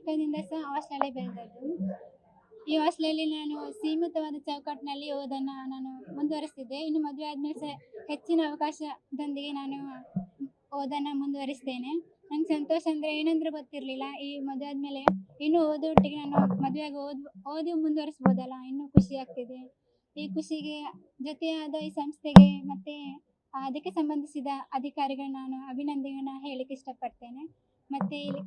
ಚಿಕ್ಕದಿಂದ ಸಹ ಹಾಸ್ಟೆಲೇ ಬೆಳೆದದ್ದು. ಈ ಹಾಸ್ಟೆಲಲ್ಲಿ ನಾನು ಸೀಮಿತವಾದ ಚೌಕಟ್ಟಿನಲ್ಲಿ ಓದನ್ನು ನಾನು ಮುಂದುವರಿಸ್ತಿದ್ದೆ. ಇನ್ನು ಮದುವೆ ಆದಮೇಲೆ ಸಹ ಹೆಚ್ಚಿನ ಅವಕಾಶದೊಂದಿಗೆ ನಾನು ಓದನ್ನು ಮುಂದುವರಿಸ್ತೇನೆ. ನಂಗೆ ಸಂತೋಷ ಅಂದರೆ ಏನಂದ್ರೆ ಗೊತ್ತಿರಲಿಲ್ಲ. ಈ ಮದುವೆ ಆದಮೇಲೆ ಇನ್ನೂ ಓದೋಟ್ಟಿಗೆ ನಾನು ಮದುವೆಯಾಗಿ ಓದಿ ಮುಂದುವರಿಸ್ಬೋದಲ್ಲ, ಇನ್ನೂ ಖುಷಿ ಆಗ್ತಿದೆ. ಈ ಖುಷಿಗೆ ಜೊತೆಯಾದ ಈ ಸಂಸ್ಥೆಗೆ ಮತ್ತು ಅದಕ್ಕೆ ಸಂಬಂಧಿಸಿದ ಅಧಿಕಾರಿಗಳನ್ನ ನಾನು ಅಭಿನಂದನೆಯನ್ನು ಹೇಳಲಿಕ್ಕೆ ಇಷ್ಟಪಡ್ತೇನೆ. ಮತ್ತು ಇಲ್ಲಿ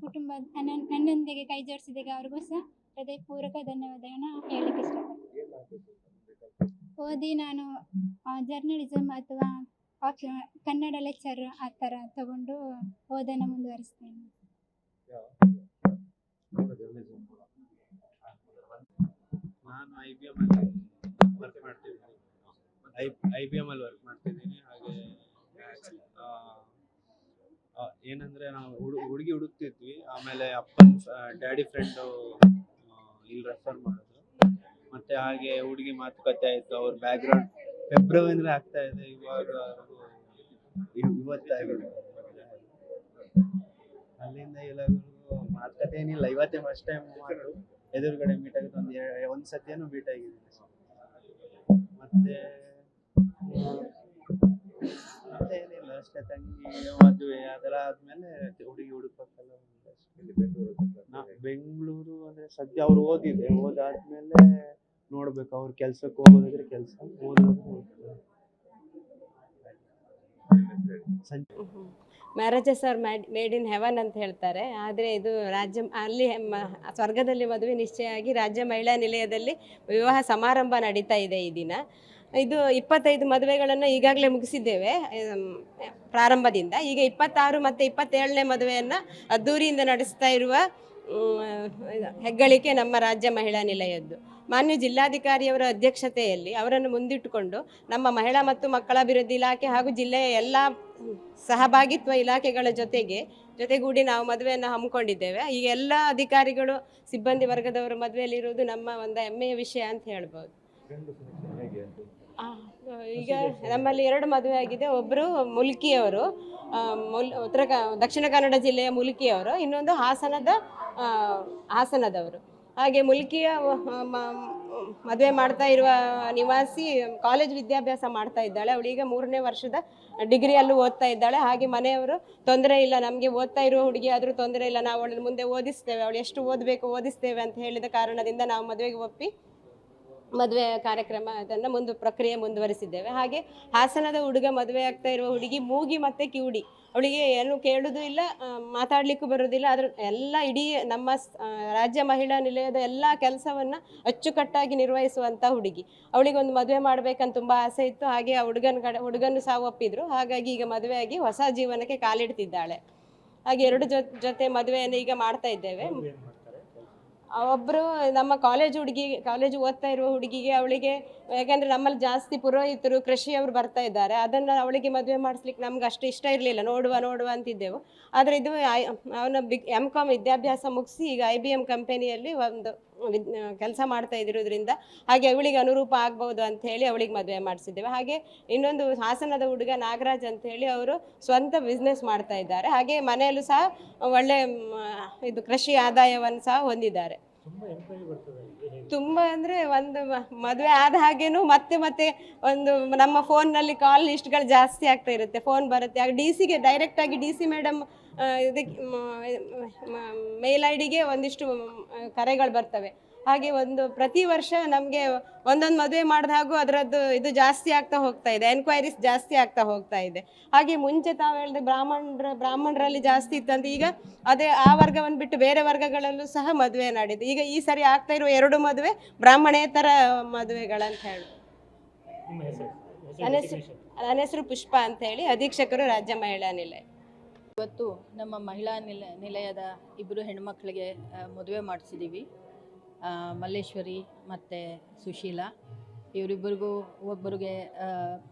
ನನ್ನೊಂದಿಗೆ ಕೈ ಜೋಡಿಸಿದಾಗ ಅವ್ರಿಗೂ ಸಹ ಹೃದಯಪೂರ್ವಕ ಧನ್ಯವಾದಗಳನ್ನ ಹೇಳಲಿಕ್ಕೆ ಇಷ್ಟಪಡ್ತೇನೆ. ಓದಿ ನಾನು ಜರ್ನಲಿಸಮ್ ಅಥವಾ ಕನ್ನಡ ಲೆಕ್ಚರ್ ಆ ಥರ ತಗೊಂಡು ಓದನ್ನು ಮುಂದುವರಿಸ್ತೇನೆ. ನಾನು IBM ಅಲ್ಲಿ ವರ್ಕ್ ಮಾಡ್ತಿದ್ದೀನಿ. IBM ಅಲ್ಲಿ ವರ್ಕ್ ಮಾಡ್ತಿದ್ದೀನಿ. ಹಾಗೆ ಏನಂದ್ರೆ ನಾವು ಹುಡುಗಿ ಹುಡುಕ್ತಿದ್ವಿ. ಆಮೇಲೆ ಅಪ್ಪನ ಡ್ಯಾಡಿ ಫ್ರೆಂಡು ಇಲ್ಲಿ ರೆಫರ್ ಮಾಡಿದ್ರು. ಮತ್ತೆ ಹಾಗೆ ಹುಡುಗಿ ಮಾತುಕತೆ ಆಯಿತು. ಅವ್ರ ಬ್ಯಾಕ್ಗ್ರೌಂಡ್ ಫೆಬ್ರವರಿ ಆಗ್ತಾ ಇದೆ, ಇವತ್ತಾಗಿದೆ. ಅಲ್ಲಿಂದ ಎಲ್ಲರಿಗೂ ಮಾತುಕತೆ ಏನಿಲ್ಲ, ಇವತ್ತೇ ಫಸ್ಟ್ ಟೈಮ್ ಎದುರುಗಡೆ ಮೀಟ್ ಆಗಿದ್ದು. ಒಂದು ಸತಿಯನ್ನು ಮೀಟ್ ಆಗಿದ್ದೀನಿ. ಮತ್ತೆ ಏನಿಲ್ಲ ಅಷ್ಟೇ. ತಂಗಿ ಮದುವೆ ಅದರ ಆದ್ಮೇಲೆ ಹುಡುಗಿ ಹುಡುಕಬೇಕಲ್ಲ. ಬೆಂಗಳೂರು ಅಂದ್ರೆ ಸದ್ಯ ಅವ್ರು ಓದಾದ್ಮೇಲೆ ನೋಡ್ಬೇಕು. ಅವ್ರ ಕೆಲ್ಸಕ್ಕೆ ಹೋಗೋದಿದ್ರೆ ಕೆಲಸ, ಓದೋದು. Marriages are made in heaven ಅಂತ ಹೇಳ್ತಾರೆ. ಆದರೆ ಇದು ಅಲ್ಲಿ ಸ್ವರ್ಗದಲ್ಲಿ ಮದುವೆ ನಿಶ್ಚಯ ಆಗಿ ರಾಜ್ಯ ಮಹಿಳಾ ನಿಲಯದಲ್ಲಿ ವಿವಾಹ ಸಮಾರಂಭ ನಡೀತಾ ಇದೆ ಈ ದಿನ. ಇದು 25 ಮದುವೆಗಳನ್ನು ಈಗಾಗಲೇ ಮುಗಿಸಿದ್ದೇವೆ ಪ್ರಾರಂಭದಿಂದ. ಈಗ 26 ಮತ್ತು 27ನೇ ಮದುವೆಯನ್ನು ಅದ್ದೂರಿಯಿಂದ ನಡೆಸ್ತಾ ಇರುವ ಹೆಗ್ಗಳಿಕೆ ನಮ್ಮ ರಾಜ್ಯ ಮಹಿಳಾ ನಿಲಯದ್ದು. ಮಾನ್ಯ ಜಿಲ್ಲಾಧಿಕಾರಿಯವರ ಅಧ್ಯಕ್ಷತೆಯಲ್ಲಿ ಅವರನ್ನು ಮುಂದಿಟ್ಟುಕೊಂಡು ನಮ್ಮ ಮಹಿಳಾ ಮತ್ತು ಮಕ್ಕಳ ಅಭಿವೃದ್ಧಿ ಇಲಾಖೆ ಹಾಗೂ ಜಿಲ್ಲೆಯ ಎಲ್ಲ ಸಹಭಾಗಿತ್ವ ಇಲಾಖೆಗಳ ಜೊತೆಗೂಡಿ ನಾವು ಮದುವೆಯನ್ನು ಹಮ್ಮಿಕೊಂಡಿದ್ದೇವೆ. ಈಗ ಎಲ್ಲ ಅಧಿಕಾರಿಗಳು ಸಿಬ್ಬಂದಿ ವರ್ಗದವರು ಮದುವೆಯಲ್ಲಿರುವುದು ನಮ್ಮ ಒಂದು ಹೆಮ್ಮೆಯ ವಿಷಯ ಅಂತ ಹೇಳ್ಬೋದು. ಈಗ ನಮ್ಮಲ್ಲಿ 2 ಮದುವೆ ಆಗಿದೆ. ಒಬ್ಬರು ಮುಲ್ಕಿಯವರು, ದಕ್ಷಿಣ ಕನ್ನಡ ಜಿಲ್ಲೆಯ ಮುಲ್ಕಿಯವರು, ಇನ್ನೊಂದು ಹಾಸನದವರು. ಹಾಗೆ ಮುಲ್ಕಿಯ ಮದುವೆ ಮಾಡ್ತಾ ಇರುವ ನಿವಾಸಿ ಕಾಲೇಜ್ ವಿದ್ಯಾಭ್ಯಾಸ ಮಾಡ್ತಾ ಇದ್ದಾಳೆ. ಅವಳೀಗ 3ನೇ ವರ್ಷದ ಡಿಗ್ರಿಯಲ್ಲೂ ಓದ್ತಾ ಇದ್ದಾಳೆ. ಹಾಗೆ ಮನೆಯವರು ತೊಂದರೆ ಇಲ್ಲ, ನಮಗೆ ಓದ್ತಾ ಇರುವ ಹುಡುಗಿ ಆದರೂ ತೊಂದರೆ ಇಲ್ಲ, ನಾವು ಅವಳನ್ನು ಮುಂದೆ ಓದಿಸ್ತೇವೆ, ಅವಳು ಎಷ್ಟು ಓದಬೇಕು ಓದಿಸ್ತೇವೆ ಅಂತ ಹೇಳಿದ ಕಾರಣದಿಂದ ನಾವು ಮದುವೆಗೆ ಒಪ್ಪಿ ಮದುವೆ ಕಾರ್ಯಕ್ರಮ ಅದನ್ನು ಪ್ರಕ್ರಿಯೆ ಮುಂದುವರಿಸಿದ್ದೇವೆ. ಹಾಗೆ ಹಾಸನದ ಹುಡುಗ ಮದುವೆ ಆಗ್ತಾ ಇರುವ ಹುಡುಗಿ ಮೂಗಿ ಮತ್ತು ಕಿವುಡಿ. ಅವಳಿಗೆ ಏನು ಕೇಳೋದು ಇಲ್ಲ, ಮಾತಾಡಲಿಕ್ಕೂ ಬರೋದಿಲ್ಲ. ಅದ್ರ ಎಲ್ಲ ಇಡೀ ನಮ್ಮ ರಾಜ್ಯ ಮಹಿಳಾ ನಿಲಯದ ಎಲ್ಲ ಕೆಲಸವನ್ನು ಅಚ್ಚುಕಟ್ಟಾಗಿ ನಿರ್ವಹಿಸುವಂಥ ಹುಡುಗಿ. ಅವಳಿಗೊಂದು ಮದುವೆ ಮಾಡಬೇಕಂತ ತುಂಬ ಆಸೆ ಇತ್ತು. ಹಾಗೆ ಆ ಹುಡುಗನ್ನು ಸಹ ಒಪ್ಪಿದ್ರು. ಹಾಗಾಗಿ ಈಗ ಮದುವೆಯಾಗಿ ಹೊಸ ಜೀವನಕ್ಕೆ ಕಾಲಿಡ್ತಿದ್ದಾಳೆ. ಹಾಗೆ 2 ಜೊತೆ ಮದುವೆಯನ್ನು ಈಗ ಮಾಡ್ತಾ ಇದ್ದೇವೆ. ಒಬ್ಬರು ನಮ್ಮ ಕಾಲೇಜು ಓದ್ತಾ ಇರುವ ಹುಡುಗಿಗೆ, ಅವಳಿಗೆ ಯಾಕೆಂದರೆ ನಮ್ಮಲ್ಲಿ ಜಾಸ್ತಿ ಪುರೋಹಿತರು ಕೃಷಿಯವರು ಬರ್ತಾ ಇದ್ದಾರೆ. ಅದನ್ನು ಅವಳಿಗೆ ಮದುವೆ ಮಾಡಿಸ್ಲಿಕ್ಕೆ ನಮ್ಗೆ ಅಷ್ಟು ಇಷ್ಟ ಇರಲಿಲ್ಲ. ನೋಡುವ ಅಂತಿದ್ದೆವು. ಆದರೆ ಇದು ಅವನ MCom ವಿದ್ಯಾಭ್ಯಾಸ ಮುಗಿಸಿ ಈಗ IBM ಕಂಪನಿಯಲ್ಲಿ ಒಂದು ಕೆಲಸ ಮಾಡ್ತಾ ಇದ್ದಿರೋದ್ರಿಂದ ಹಾಗೆ ಅವಳಿಗೆ ಅನುರೂಪ ಆಗ್ಬೋದು ಅಂತ ಹೇಳಿ ಅವಳಿಗೆ ಮದುವೆ ಮಾಡಿಸಿದ್ದೇವೆ. ಹಾಗೆ ಇನ್ನೊಂದು ಹಾಸನದ ಹುಡುಗ ನಾಗರಾಜ್ ಅಂತ ಹೇಳಿ, ಅವರು ಸ್ವಂತ ಬಿಸ್ನೆಸ್ ಮಾಡ್ತಾ ಇದ್ದಾರೆ. ಹಾಗೆ ಮನೆಯಲ್ಲೂ ಸಹ ಒಳ್ಳೆ ಇದು ಕೃಷಿ ಆದಾಯವನ್ನು ಸಹ ಹೊಂದಿದ್ದಾರೆ. ತುಂಬ ಅಂದರೆ ಒಂದು ಮದುವೆ ಆದ ಹಾಗೇನು ಮತ್ತೆ ಒಂದು ನಮ್ಮ ಫೋನ್ನಲ್ಲಿ ಕಾಲ್ ಲಿಸ್ಟ್ಗಳು ಜಾಸ್ತಿ ಆಗ್ತಾ ಇರುತ್ತೆ. ಫೋನ್ ಬರುತ್ತೆ, ಆಗ DCಗೆ ಡೈರೆಕ್ಟಾಗಿ DC ಮೇಡಮ್ ಇದಕ್ಕೆ ಮೇಲ್ ID-ಗೆ ಒಂದಿಷ್ಟು ಕರೆಗಳು ಬರ್ತವೆ. ಹಾಗೆ ಪ್ರತಿ ವರ್ಷ ನಮಗೆ ಒಂದೊಂದು ಮದುವೆ ಮಾಡಿದ ಹಾಗೂ ಅದರದ್ದು ಇದು ಜಾಸ್ತಿ ಆಗ್ತಾ ಹೋಗ್ತಾ ಇದೆ, ಎನ್ಕ್ವೈರೀಸ್ ಜಾಸ್ತಿ ಆಗ್ತಾ ಹೋಗ್ತಾ ಇದೆ. ಹಾಗೆ ಮುಂಚೆ ತಾವು ಹೇಳಿದೆ ಬ್ರಾಹ್ಮಣರಲ್ಲಿ ಜಾಸ್ತಿ ಇತ್ತಂತ, ಈಗ ಅದೇ ಆ ವರ್ಗವನ್ನು ಬಿಟ್ಟು ಬೇರೆ ವರ್ಗಗಳಲ್ಲೂ ಸಹ ಮದುವೆ ನಡೆದಿದೆ. ಈಗ ಈ ಸರಿ ಆಗ್ತಾ ಇರುವ 2 ಮದುವೆ ಬ್ರಾಹ್ಮಣೇತರ ಮದುವೆಗಳಂತ ಹೇಳಿ. ನನ್ನ ಹೆಸರು ಪುಷ್ಪ ಅಂತ ಹೇಳಿ, ಅಧೀಕ್ಷಕರು ರಾಜ್ಯ ಮಹಿಳಾ ನಿಲಯ. ಇವತ್ತು ನಮ್ಮ ಮಹಿಳಾ ನಿಲಯದ 2 ಹೆಣ್ಮಕ್ಳಿಗೆ ಮದುವೆ ಮಾಡಿಸಿದ್ದೀವಿ. ಮಲ್ಲೇಶ್ವರಿ ಮತ್ತು ಸುಶೀಲಾ. ಇವರಿಬ್ಬರಿಗೂ ಒಬ್ಬರಿಗೆ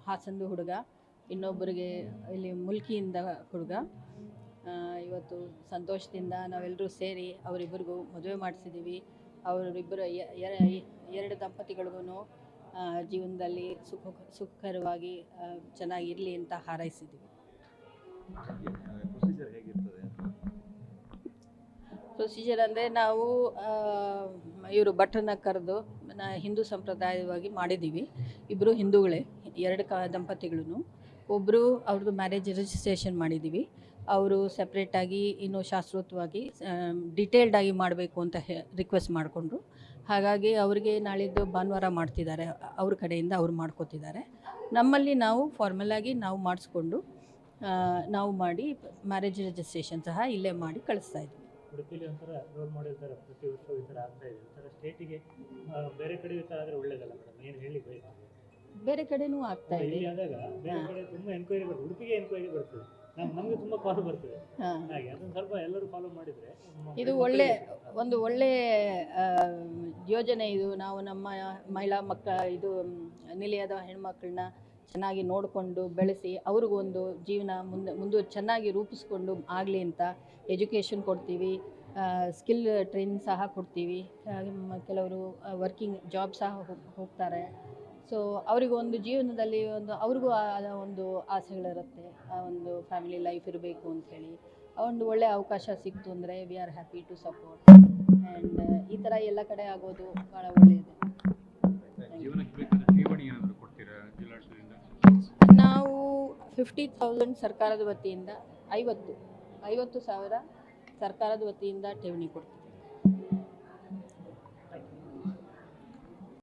ಹಾಸನದ ಹುಡುಗ, ಇನ್ನೊಬ್ಬರಿಗೆ ಇಲ್ಲಿ ಮುಲ್ಕಿಯಿಂದ ಹುಡುಗ. ಇವತ್ತು ಸಂತೋಷದಿಂದ ನಾವೆಲ್ಲರೂ ಸೇರಿ ಅವರಿಬ್ಬರಿಗೂ ಮದುವೆ ಮಾಡಿಸಿದ್ದೀವಿ. ಅವರಿಬ್ಬರು 2 ದಂಪತಿಗಳಿಗೂ ಜೀವನದಲ್ಲಿ ಸುಖಕರವಾಗಿ ಚೆನ್ನಾಗಿರಲಿ ಅಂತ ಹಾರೈಸಿದ್ದೀವಿ. ಪ್ರೊಸೀಜರ್ ಅಂದರೆ ನಾವು ಇವರು ಭಟ್ರನ್ನ ಕರೆದು ಹಿಂದೂ ಸಂಪ್ರದಾಯವಾಗಿ ಮಾಡಿದ್ದೀವಿ. ಇಬ್ಬರು ಹಿಂದೂಗಳೇ, ಎರಡು ದಂಪತಿಗಳು. ಒಬ್ಬರು ಅವ್ರದ್ದು ಮ್ಯಾರೇಜ್ ರಿಜಿಸ್ಟ್ರೇಷನ್ ಮಾಡಿದ್ದೀವಿ. ಅವರು ಸಪ್ರೇಟಾಗಿ ಇನ್ನೂ ಶಾಸ್ತ್ರೋಕ್ತವಾಗಿ ಡಿಟೇಲ್ಡಾಗಿ ಮಾಡಬೇಕು ಅಂತ ರಿಕ್ವೆಸ್ಟ್ ಮಾಡಿಕೊಂಡ್ರು. ಹಾಗಾಗಿ ಅವರಿಗೆ ನಾಳಿದ್ದು ಭಾನುವಾರ ಮಾಡ್ತಿದ್ದಾರೆ, ಅವ್ರ ಕಡೆಯಿಂದ ಅವ್ರು ಮಾಡ್ಕೋತಿದ್ದಾರೆ. ನಮ್ಮಲ್ಲಿ ನಾವು ಫಾರ್ಮಲಾಗಿ ನಾವು ಮಾಡಿಸ್ಕೊಂಡು ನಾವು ಮಾಡಿ ಮ್ಯಾರೇಜ್ ರಿಜಿಸ್ಟ್ರೇಷನ್ ಸಹ ಇಲ್ಲೇ ಮಾಡಿ ಕಳಿಸ್ತಾ ಇದ್ವಿ. ಉಡುಪಿಲಿ ಒಂಥರ ರೋಲ್ ಮಾಡೆಲ್ ಥರ ಪ್ರತಿ ವರ್ಷ ಈ ಥರ ಆಗ್ತಾ ಇದೆ. ಒಂಥರ ಸ್ಟೇಟಿಗೆ ಬೇರೆ ಕಡೆ ಈ ಥರ ಆದರೆ ಒಳ್ಳೇದಲ್ಲ ಮೇಡಮ್, ಏನು ಹೇಳಿ ಬಯಸ್ತೀವಿ? ಬೇರೆ ಕಡೆನೂ ಆಗ್ತಾ ಇದೆ. ಇಲ್ಲಿ ಆದಾಗ ಬೇರೆ ಕಡೆ ತುಂಬ ಎನ್ಕ್ವೈರಿ ಬರ್ತದೆ, ಉಡುಪಿಗೆ ಎನ್ಕ್ವೈರಿ ಬರ್ತದೆ, ನಮಗೆ ತುಂಬ ಕಾಲ್ ಬರ್ತದೆ. ಹಾಗೆ ಅದನ್ನು ಸ್ವಲ್ಪ ಎಲ್ಲರೂ ಫಾಲೋ ಮಾಡಿದರೆ ಇದು ಒಂದು ಒಳ್ಳೆ ಯೋಜನೆ. ಇದು ನಾವು ನಮ್ಮ ಮಹಿಳಾ ಇದು ನಿಲಯದ ಹೆಣ್ಮಕ್ಳನ್ನ ಚೆನ್ನಾಗಿ ನೋಡಿಕೊಂಡು ಬೆಳೆಸಿ ಅವ್ರಿಗೊಂದು ಜೀವನ ಮುಂದೆ ಚೆನ್ನಾಗಿ ರೂಪಿಸ್ಕೊಂಡು ಆಗಲಿ ಅಂತ ಎಜುಕೇಷನ್ ಕೊಡ್ತೀವಿ, ಸ್ಕಿಲ್ ಟ್ರೈನಿಂಗ್ ಸಹ ಕೊಡ್ತೀವಿ. ಕೆಲವರು ವರ್ಕಿಂಗ್ ಜಾಬ್ ಸಹ ಹೋಗ್ತಾರೆ. ಸೊ ಅವರಿಗೊಂದು ಜೀವನದಲ್ಲಿ ಅವ್ರಿಗೂ ಒಂದು ಆಸೆಗಳಿರುತ್ತೆ, ಒಂದು ಫ್ಯಾಮಿಲಿ ಲೈಫ್ ಇರಬೇಕು ಅಂಥೇಳಿ. ಒಂದು ಒಳ್ಳೆಯ ಅವಕಾಶ ಸಿಕ್ತು ಅಂದರೆ we are happy to support. And ಈ ಥರ ಎಲ್ಲ ಕಡೆ ಆಗೋದು ಭಾಳ ಒಳ್ಳೆಯದು. ನಾವು 50,000 ಸರ್ಕಾರದ ವತಿಯಿಂದ 50,000 ಸರ್ಕಾರದ ವತಿಯಿಂದ ಠೇವಣಿ ಕೊಡ್ತೀವಿ.